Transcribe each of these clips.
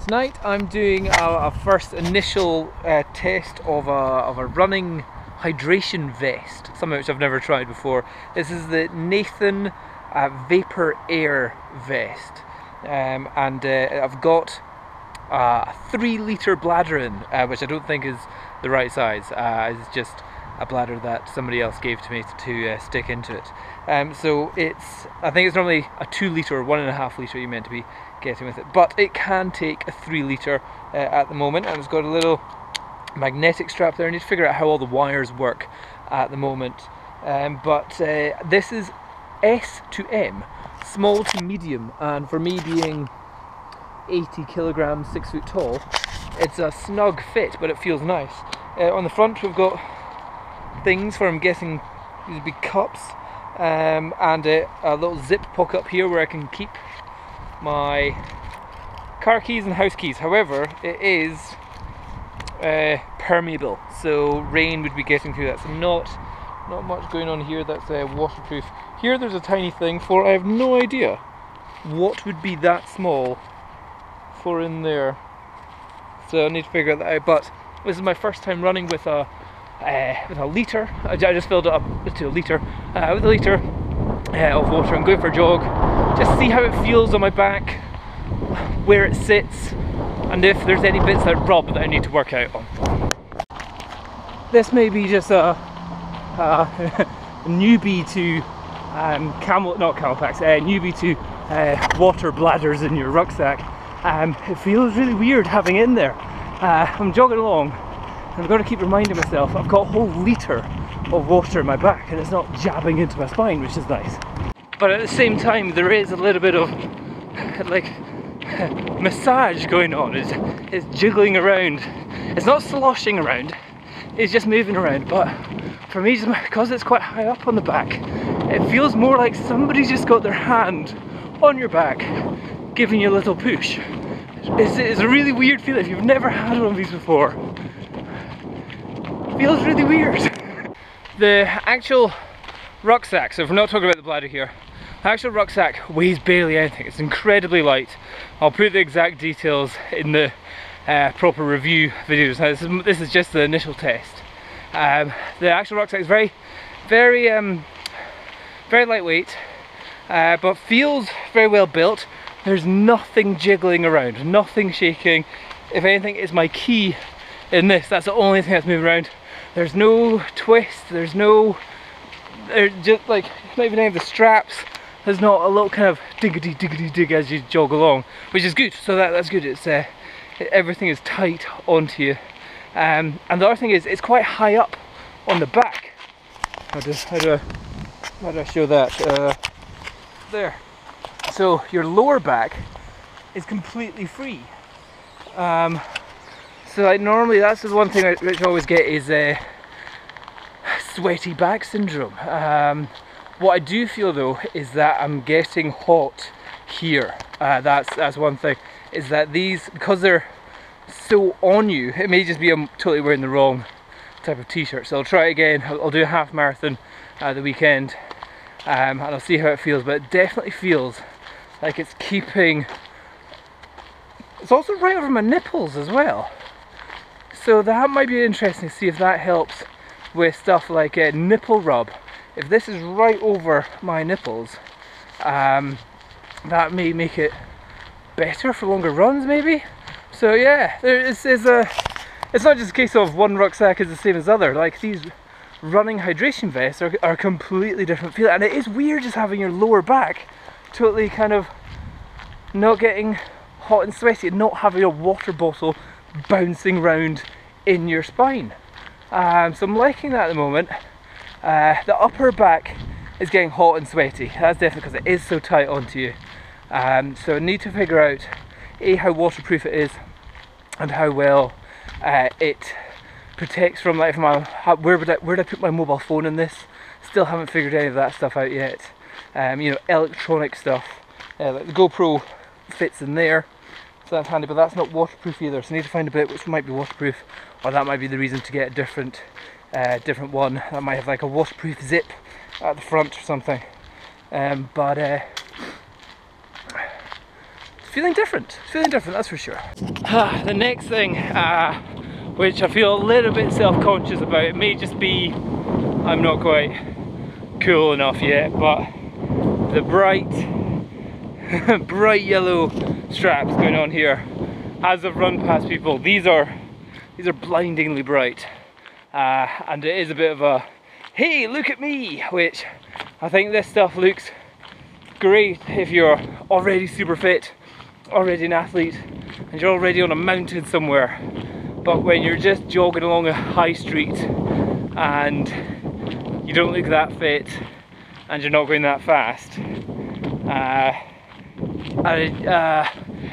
Tonight I'm doing a first initial test of a running hydration vest, something which I've never tried before. This is the Nathan Vapor Air vest, and I've got a 3-litre bladder in, which I don't think is the right size. It's just a bladder that somebody else gave to me to stick into it. So I think it's normally a 2-litre or 1.5 litre you're meant to be getting with it, but it can take a 3-litre at the moment, and it's got a little magnetic strap there. I need to figure out how all the wires work at the moment, but this is S to M, small to medium, and for me being 80 kilograms, 6 foot tall, it's a snug fit, but it feels nice. On the front we've got things for, I'm guessing, these would be cups, and a little zip pocket up here where I can keep my car keys and house keys. However, it is permeable, so rain would be getting through that, so not much going on here that's waterproof. Here there's a tiny thing for, I have no idea what would be that small for in there, so I need to figure that out. But this is my first time running with a litre. I just filled it up to a litre, with a litre of water. I'm going for a jog, just see how it feels on my back, where it sits, and if there's any bits that rub that I need to work out on. This may be just a newbie to newbie to water bladders in your rucksack. It feels really weird having it in there. I'm jogging along, and I've got to keep reminding myself I've got a whole litre of water in my back, and it's not jabbing into my spine, which is nice. But at the same time, there is a little bit of like massage going on. It's jiggling around. It's not sloshing around, it's just moving around. But for me, just because it's quite high up on the back, it feels more like somebody's just got their hand on your back, giving you a little push. It's a really weird feeling. If you've never had one of these before, it feels really weird. The actual rucksack, so if we're not talking about the bladder here, the actual rucksack weighs barely anything. It's incredibly light. I'll put the exact details in the proper review videos. Now this is just the initial test. The actual rucksack is very lightweight, but feels very well built. There's nothing jiggling around, nothing shaking. If anything, it's my key in this. That's the only thing that's moving around. There's no twist, there's just like, not even any of the straps. There's not a little kind of diggity dig as you jog along, which is good. So that's good. It's everything is tight onto you. And the other thing is, it's quite high up on the back. How do I show that? There. So your lower back is completely free. So normally that's the one thing which I always get is sweaty back syndrome. What I do feel though is that I'm getting hot here. That's one thing. Is that these, because they're so on you, it may just be I'm totally wearing the wrong type of t-shirt. So I'll try it again. I'll do a half marathon the weekend, and I'll see how it feels. But it definitely feels like it's keeping. It's also right over my nipples as well. So that might be interesting to see if that helps with stuff like nipple rub. If this is right over my nipples, that may make it better for longer runs, maybe. So yeah, it's not just a case of one rucksack is the same as the other. Like, these running hydration vests are completely different feel, and it is weird just having your lower back totally kind of not getting hot and sweaty, and not having a water bottle bouncing around in your spine. So I'm liking that at the moment. The upper back is getting hot and sweaty. That's definitely because it is so tight onto you. So I need to figure out how waterproof it is, and how well it protects from, like, where would I put my mobile phone in this? Still haven't figured any of that stuff out yet. You know, electronic stuff, like the GoPro fits in there, so that's handy, but that's not waterproof either. So I need to find a bit which might be waterproof, or that might be the reason to get a different one that might have like a waterproof zip at the front or something. But feeling different. It's feeling different, that's for sure. The next thing, which I feel a little bit self-conscious about, it may just be I'm not quite cool enough yet, but the bright yellow straps going on here as I've run past people, these are blindingly bright, and it is a bit of a hey, look at me, which I think this stuff looks great if you're already super fit, already an athlete, and you're already on a mountain somewhere. But when you're just jogging along a high street and you don't look that fit and you're not going that fast,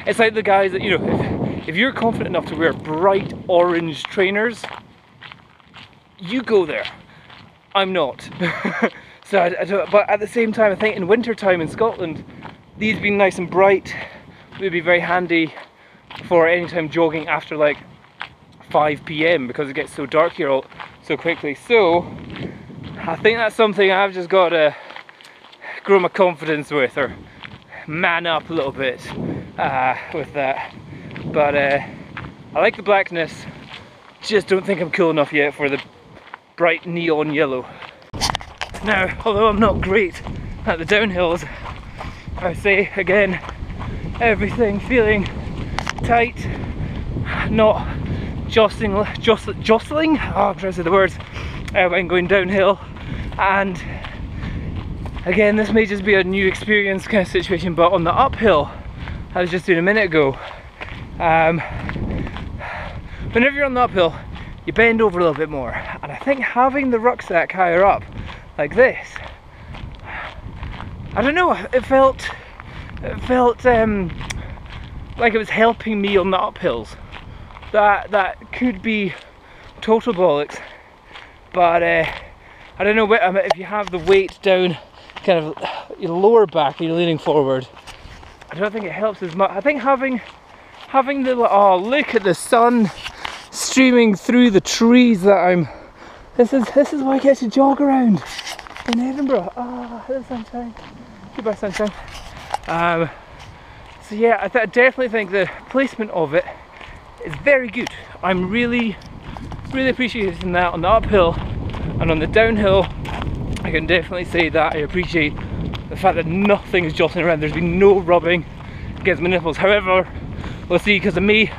it's like the guys that, you know, if you're confident enough to wear bright orange trainers, you go there. I'm not. So I don't, but at the same time, I think in winter time in Scotland, these being nice and bright would be very handy for any time jogging after like 5 PM because it gets so dark here all so quickly. So I think that's something I've just got to grow my confidence with, or man up a little bit with that. But I like the blackness, just don't think I'm cool enough yet for the bright neon yellow. Now, although I'm not great at the downhills, I say again, everything feeling tight, not jostling, oh, I'm trying to say the words, when going downhill. And again, this may just be a new experience kind of situation, but on the uphill, I was just doing a minute ago, whenever you're on the uphill, you bend over a little bit more, and I think having the rucksack higher up like this, I don't know, it felt like it was helping me on the uphills. That could be total bollocks, but I don't know, if you have the weight down kind of your lower back and you're leaning forward, I don't think it helps as much. I think having the, oh, look at the sun streaming through the trees that I'm, this is why I get to jog around in Edinburgh. Ah, oh, the sunshine. Goodbye sunshine. So yeah, I definitely think the placement of it is very good. I'm really appreciating that on the uphill, and on the downhill I can definitely say that I appreciate the fact that nothing is jostling around. There's been no rubbing against my nipples. However, we'll see, because of me,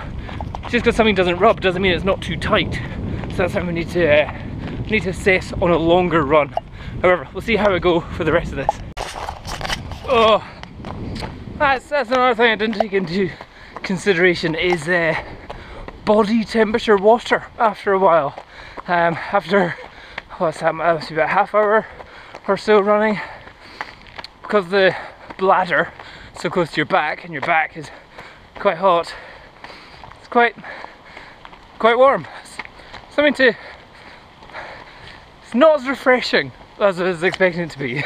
just because something doesn't rub doesn't mean it's not too tight. So that's something we need to assess on a longer run. However, we'll see how I go for the rest of this. Oh, that's another thing I didn't take into consideration, is body temperature water after a while. After, what's that, must be about a half hour or so running, because the bladder is so close to your back and your back is quite hot, it's quite warm. Something to, it's not as refreshing as I was expecting it to be.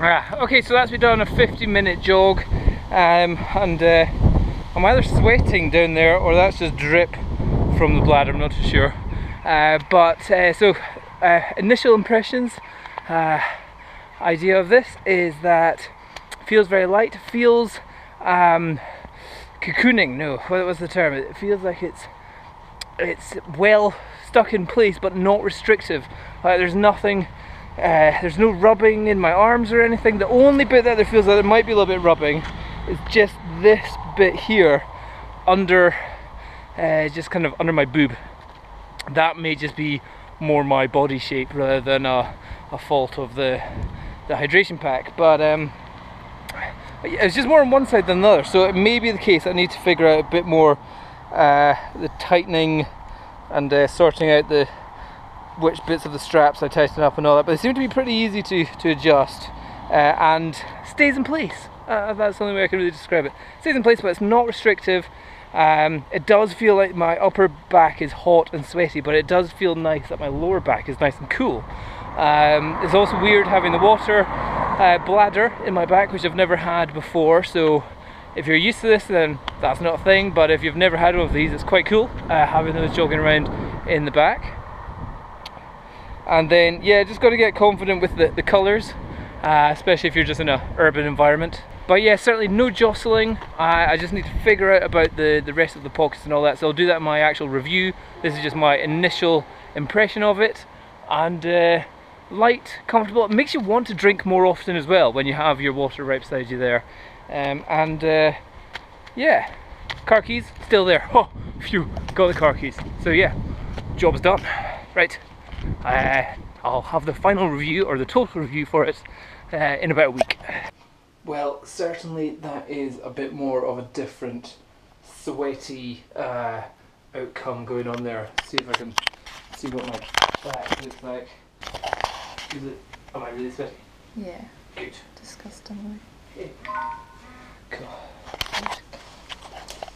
Okay, so that's me done a 50-minute jog, and I'm either sweating down there or that's just drip from the bladder, I'm not too sure. Initial impressions, idea of this is that it feels very light, feels cocooning, no, what was the term? It feels like it's well stuck in place but not restrictive. Like there's nothing, there's no rubbing in my arms or anything. The only bit that there feels like there might be a little bit rubbing is just this bit here under, just kind of under my boob. That may just be more my body shape rather than a fault of the hydration pack, but it's just more on one side than the other, so it may be the case I need to figure out a bit more the tightening and sorting out which bits of the straps I tighten up and all that, but they seem to be pretty easy to adjust and stays in place. That's the only way I can really describe it. Stays in place, but it's not restrictive. It does feel like my upper back is hot and sweaty, but it does feel nice that my lower back is nice and cool. It's also weird having the water bladder in my back, which I've never had before, so if you're used to this then that's not a thing, but if you've never had one of these, it's quite cool having those jogging around in the back. And then yeah, just got to get confident with the colours, especially if you're just in an urban environment. But yeah, certainly no jostling. I just need to figure out about the rest of the pockets and all that, so I'll do that in my actual review. This is just my initial impression of it. And light, comfortable. It makes you want to drink more often as well when you have your water right beside you there. Yeah, car keys still there. Oh, phew, got the car keys. So yeah, job's done. Right, I'll have the final review, or the total review for it, in about a week. Well, certainly that is a bit more of a different, sweaty outcome going on there. See if I can see what my back looks like. Am I really sweaty? Yeah. Good. Disgustingly. Okay. Cool.